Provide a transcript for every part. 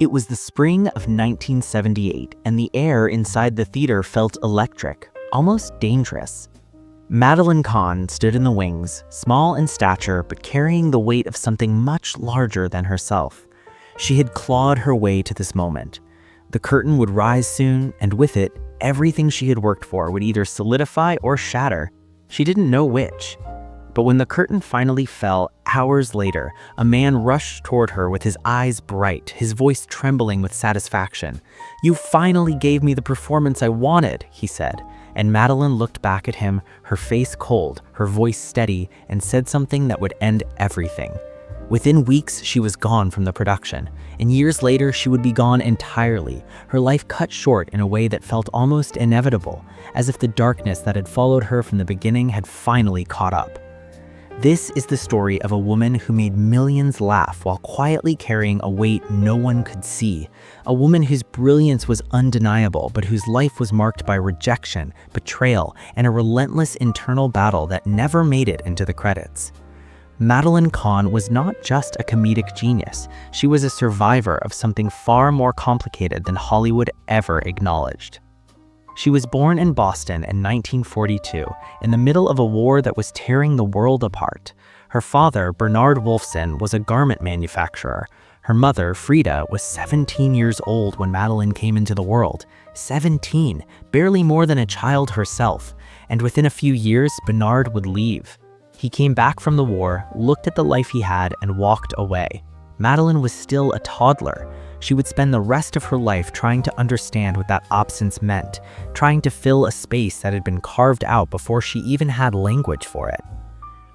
It was the spring of 1978, and the air inside the theater felt electric, almost dangerous. Madeline Kahn stood in the wings, small in stature but carrying the weight of something much larger than herself. She had clawed her way to this moment. The curtain would rise soon, and with it, everything she had worked for would either solidify or shatter. She didn't know which. But when the curtain finally fell, hours later, a man rushed toward her with his eyes bright, his voice trembling with satisfaction. "You finally gave me the performance I wanted," he said. And Madeline looked back at him, her face cold, her voice steady, and said something that would end everything. Within weeks, she was gone from the production, and years later, she would be gone entirely, her life cut short in a way that felt almost inevitable, as if the darkness that had followed her from the beginning had finally caught up. This is the story of a woman who made millions laugh while quietly carrying a weight no one could see. A woman whose brilliance was undeniable, but whose life was marked by rejection, betrayal, and a relentless internal battle that never made it into the credits. Madeline Kahn was not just a comedic genius. She was a survivor of something far more complicated than Hollywood ever acknowledged. She was born in Boston in 1942, in the middle of a war that was tearing the world apart. Her father, Bernard Wolfson, was a garment manufacturer. Her mother, Frida, was 17 years old when Madeline came into the world. 17, barely more than a child herself. And within a few years, Bernard would leave. He came back from the war, looked at the life he had, and walked away. Madeline was still a toddler. She would spend the rest of her life trying to understand what that absence meant, trying to fill a space that had been carved out before she even had language for it.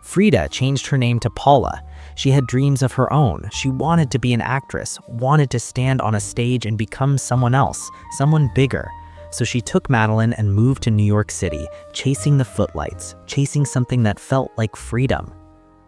Frida changed her name to Paula. She had dreams of her own. She wanted to be an actress, wanted to stand on a stage and become someone else, someone bigger. So she took Madeline and moved to New York City, chasing the footlights, chasing something that felt like freedom.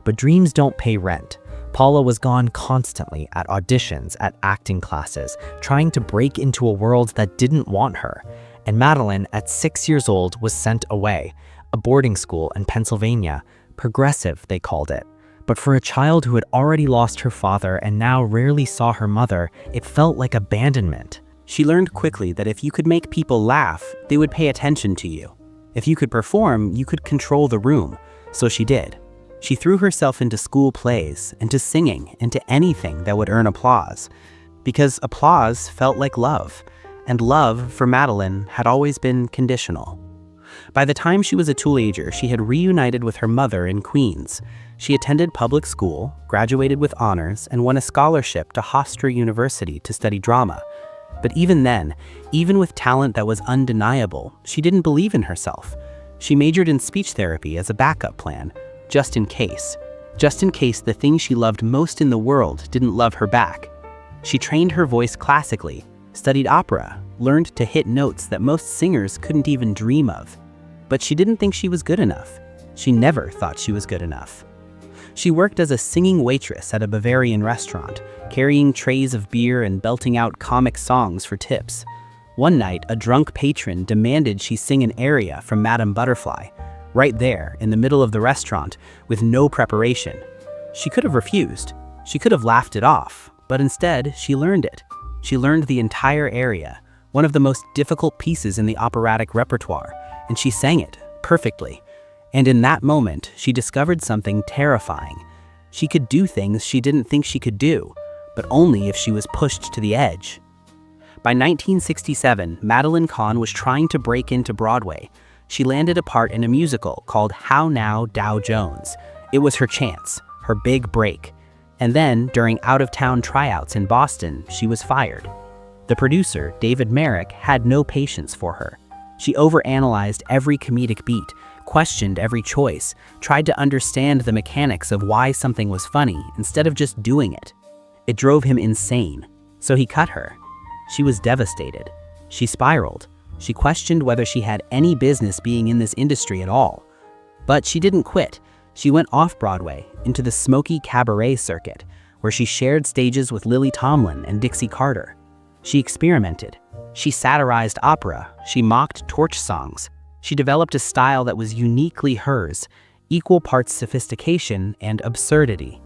But dreams don't pay rent. Paula was gone constantly at auditions, at acting classes, trying to break into a world that didn't want her. And Madeline, at 6 years old, was sent away, a boarding school in Pennsylvania. Progressive, they called it. But for a child who had already lost her father and now rarely saw her mother, it felt like abandonment. She learned quickly that if you could make people laugh, they would pay attention to you. If you could perform, you could control the room. So she did. She threw herself into school plays, into singing, into anything that would earn applause. Because applause felt like love. And love, for Madeline, had always been conditional. By the time she was a teenager, she had reunited with her mother in Queens. She attended public school, graduated with honors, and won a scholarship to Hofstra University to study drama. But even then, even with talent that was undeniable, she didn't believe in herself. She majored in speech therapy as a backup plan, just in case the thing she loved most in the world didn't love her back. She trained her voice classically, studied opera, learned to hit notes that most singers couldn't even dream of. But she didn't think she was good enough. She never thought she was good enough. She worked as a singing waitress at a Bavarian restaurant, carrying trays of beer and belting out comic songs for tips. One night, a drunk patron demanded she sing an aria from Madame Butterfly, right there in the middle of the restaurant, with no preparation. She could have refused. She could have laughed it off, but instead, she learned it. She learned the entire aria, one of the most difficult pieces in the operatic repertoire, and she sang it perfectly. And in that moment, she discovered something terrifying. She could do things she didn't think she could do, but only if she was pushed to the edge. By 1967, Madeline Kahn was trying to break into Broadway. She landed a part in a musical called How Now, Dow Jones. It was her chance, her big break. And then, during out-of-town tryouts in Boston, she was fired. The producer, David Merrick, had no patience for her. She overanalyzed every comedic beat, questioned every choice, tried to understand the mechanics of why something was funny instead of just doing it. It drove him insane, so he cut her. She was devastated. She spiraled. She questioned whether she had any business being in this industry at all. But she didn't quit. She went off-Broadway into the smoky cabaret circuit, where she shared stages with Lily Tomlin and Dixie Carter. She experimented. She satirized opera. She mocked torch songs. She developed a style that was uniquely hers, equal parts sophistication and absurdity.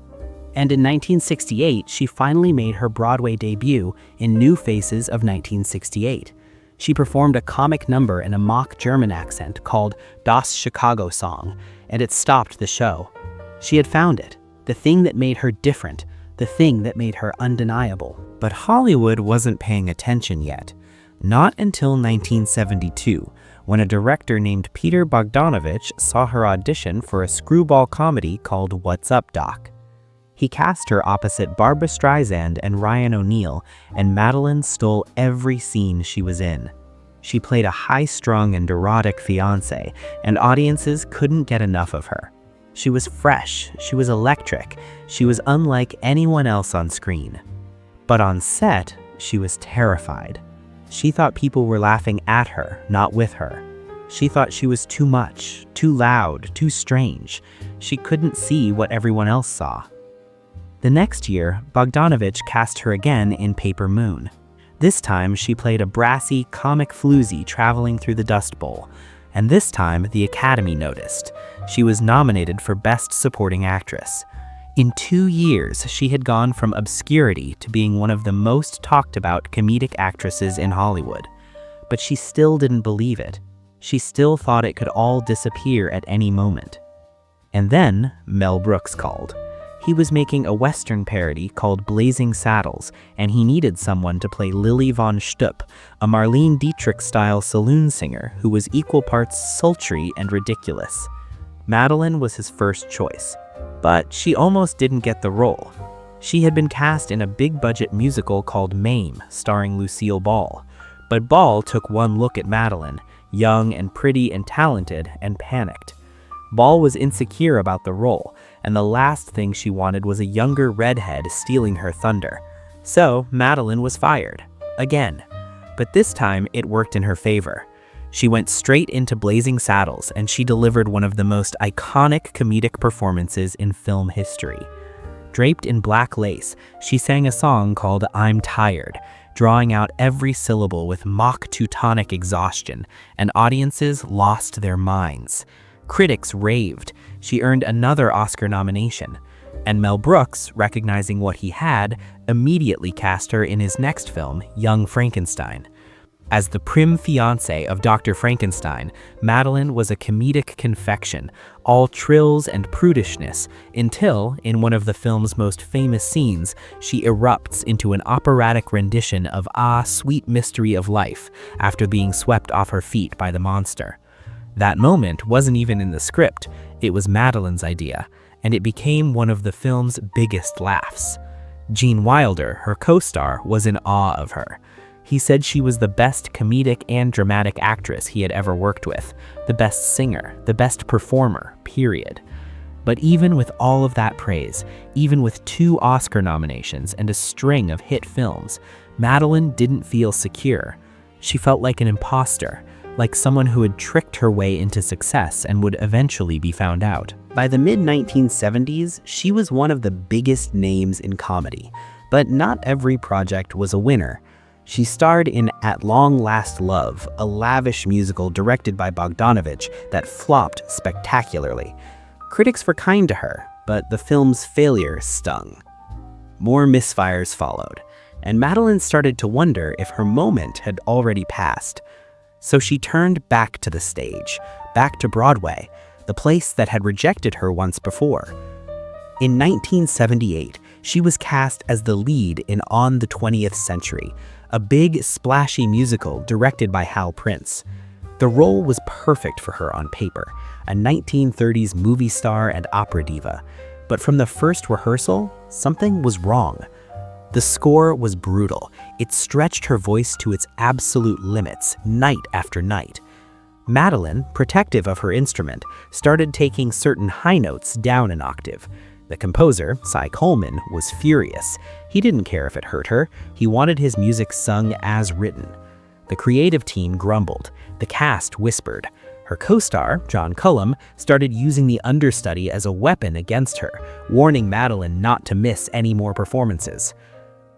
And in 1968, she finally made her Broadway debut in New Faces of 1968. She performed a comic number in a mock German accent called Das Chicago Song, and it stopped the show. She had found it, the thing that made her different, the thing that made her undeniable. But Hollywood wasn't paying attention yet. Not until 1972, when a director named Peter Bogdanovich saw her audition for a screwball comedy called What's Up, Doc? He cast her opposite Barbra Streisand and Ryan O'Neal, and Madeline stole every scene she was in. She played a high-strung and erotic fiancé, and audiences couldn't get enough of her. She was fresh, she was electric, she was unlike anyone else on screen. But on set, she was terrified. She thought people were laughing at her, not with her. She thought she was too much, too loud, too strange. She couldn't see what everyone else saw. The next year, Bogdanovich cast her again in Paper Moon. This time, she played a brassy comic floozy traveling through the Dust Bowl. And this time, the Academy noticed. She was nominated for Best Supporting Actress. In 2 years, she had gone from obscurity to being one of the most talked about comedic actresses in Hollywood. But she still didn't believe it. She still thought it could all disappear at any moment. And then, Mel Brooks called. He was making a Western parody called Blazing Saddles, and he needed someone to play Lily von Stupp, a Marlene Dietrich-style saloon singer who was equal parts sultry and ridiculous. Madeline was his first choice, but she almost didn't get the role. She had been cast in a big-budget musical called Mame, starring Lucille Ball. But Ball took one look at Madeline, young and pretty and talented, and panicked. Ball was insecure about the role, and the last thing she wanted was a younger redhead stealing her thunder. So Madeline was fired. Again. But this time it worked in her favor. She went straight into Blazing Saddles, and she delivered one of the most iconic comedic performances in film history. Draped in black lace, she sang a song called I'm Tired, drawing out every syllable with mock Teutonic exhaustion, and audiences lost their minds. Critics raved. She earned another Oscar nomination. And Mel Brooks, recognizing what he had, immediately cast her in his next film, Young Frankenstein. As the prim fiancée of Dr. Frankenstein, Madeline was a comedic confection, all trills and prudishness, until, in one of the film's most famous scenes, she erupts into an operatic rendition of Ah, Sweet Mystery of Life after being swept off her feet by the monster. That moment wasn't even in the script, it was Madeline's idea, and it became one of the film's biggest laughs. Gene Wilder, her co-star, was in awe of her. He said she was the best comedic and dramatic actress he had ever worked with, the best singer, the best performer, period. But even with all of that praise, even with 2 Oscar nominations and a string of hit films, Madeline didn't feel secure. She felt like an imposter, like someone who had tricked her way into success and would eventually be found out. By the mid-1970s, she was one of the biggest names in comedy, but not every project was a winner. She starred in At Long Last Love, a lavish musical directed by Bogdanovich that flopped spectacularly. Critics were kind to her, but the film's failure stung. More misfires followed, and Madeline started to wonder if her moment had already passed. So she turned back to the stage, back to Broadway, the place that had rejected her once before. In 1978, she was cast as the lead in On the 20th Century, a big, splashy musical directed by Hal Prince. The role was perfect for her on paper, a 1930s movie star and opera diva. But from the first rehearsal, something was wrong. The score was brutal. It stretched her voice to its absolute limits, night after night. Madeline, protective of her instrument, started taking certain high notes down an octave. The composer, Cy Coleman, was furious. He didn't care if it hurt her. He wanted his music sung as written. The creative team grumbled. The cast whispered. Her co-star, John Cullum, started using the understudy as a weapon against her, warning Madeline not to miss any more performances.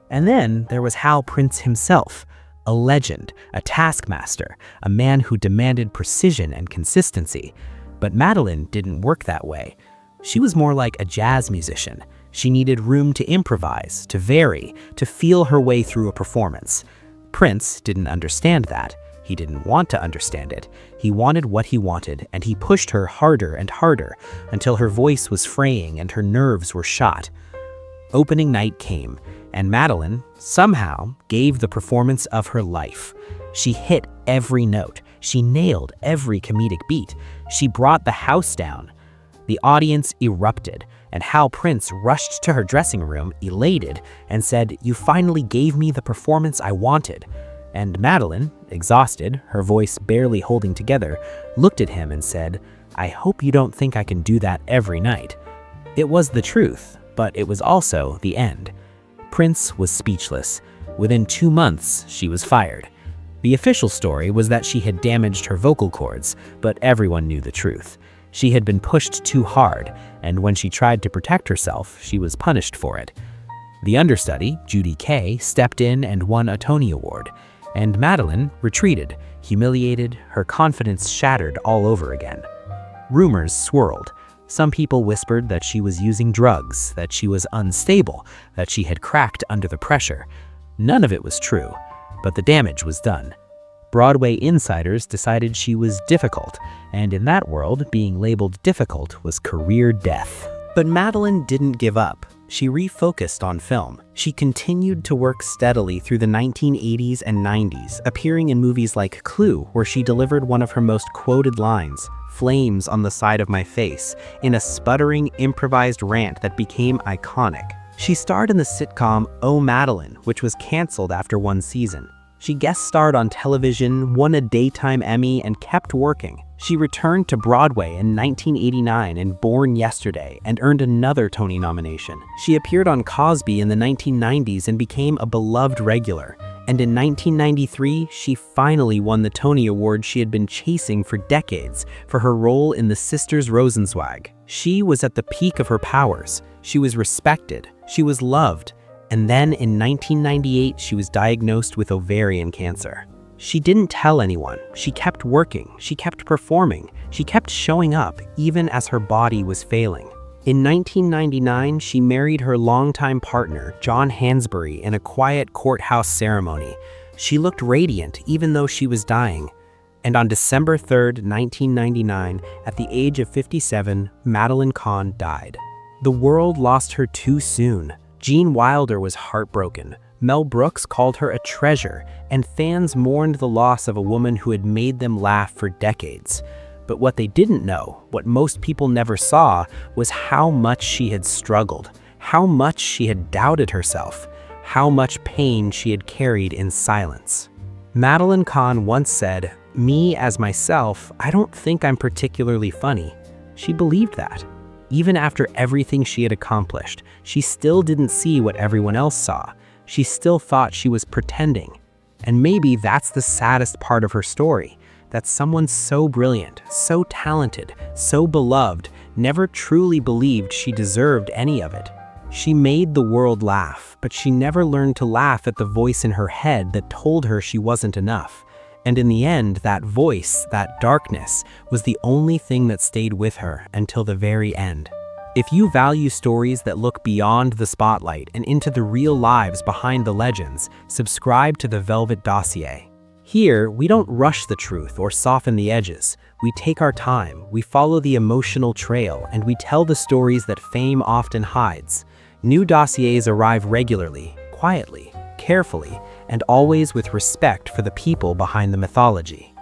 And then there was Hal Prince himself, a legend, a taskmaster, a man who demanded precision and consistency. But Madeline didn't work that way. She was more like a jazz musician, She needed room to improvise, to vary, to feel her way through a performance. Prince didn't understand that. He didn't want to understand it. He wanted what he wanted, and he pushed her harder and harder until her voice was fraying and her nerves were shot. Opening night came, and Madeline somehow gave the performance of her life. She hit every note. She nailed every comedic beat. She brought the house down. The audience erupted, and Hal Prince rushed to her dressing room, elated, and said, "You finally gave me the performance I wanted." And Madeline, exhausted, her voice barely holding together, looked at him and said, "I hope you don't think I can do that every night." It was the truth, but it was also the end. Prince was speechless. Within 2 months, she was fired. The official story was that she had damaged her vocal cords, but everyone knew the truth. She had been pushed too hard, and when she tried to protect herself, she was punished for it. The understudy, Judy Kaye, stepped in and won a Tony Award, and Madeline retreated, humiliated, her confidence shattered all over again. Rumors swirled. Some people whispered that she was using drugs, that she was unstable, that she had cracked under the pressure. None of it was true, but the damage was done. Broadway insiders decided she was difficult, and in that world, being labeled difficult was career death. But Madeline didn't give up. She refocused on film. She continued to work steadily through the 1980s and 90s, appearing in movies like Clue, where she delivered one of her most quoted lines, "Flames on the side of my face," in a sputtering, improvised rant that became iconic. She starred in the sitcom Oh, Madeline, which was canceled after 1 season. She guest starred on television, won a Daytime Emmy, and kept working. She returned to Broadway in 1989 in Born Yesterday and earned another Tony nomination. She appeared on Cosby in the 1990s and became a beloved regular. And in 1993, she finally won the Tony Award she had been chasing for decades for her role in The Sisters Rosenzweig. She was at the peak of her powers. She was respected. She was loved. And then in 1998, she was diagnosed with ovarian cancer. She didn't tell anyone. She kept working. She kept performing. She kept showing up, even as her body was failing. In 1999, she married her longtime partner, John Hansbury, in a quiet courthouse ceremony. She looked radiant, even though she was dying. And on December 3rd, 1999, at the age of 57, Madeline Kahn died. The world lost her too soon. Gene Wilder was heartbroken. Mel Brooks called her a treasure, and fans mourned the loss of a woman who had made them laugh for decades. But what they didn't know, what most people never saw, was how much she had struggled, how much she had doubted herself, how much pain she had carried in silence. Madeline Kahn once said, "Me as myself, I don't think I'm particularly funny." She believed that. Even after everything she had accomplished, she still didn't see what everyone else saw. She still thought she was pretending. And maybe that's the saddest part of her story, that someone so brilliant, so talented, so beloved, never truly believed she deserved any of it. She made the world laugh, but she never learned to laugh at the voice in her head that told her she wasn't enough. And in the end, that voice, that darkness, was the only thing that stayed with her until the very end. If you value stories that look beyond the spotlight and into the real lives behind the legends, subscribe to the Velvet Dossier. Here, we don't rush the truth or soften the edges. We take our time, we follow the emotional trail, and we tell the stories that fame often hides. New dossiers arrive regularly, quietly, carefully, and always with respect for the people behind the mythology.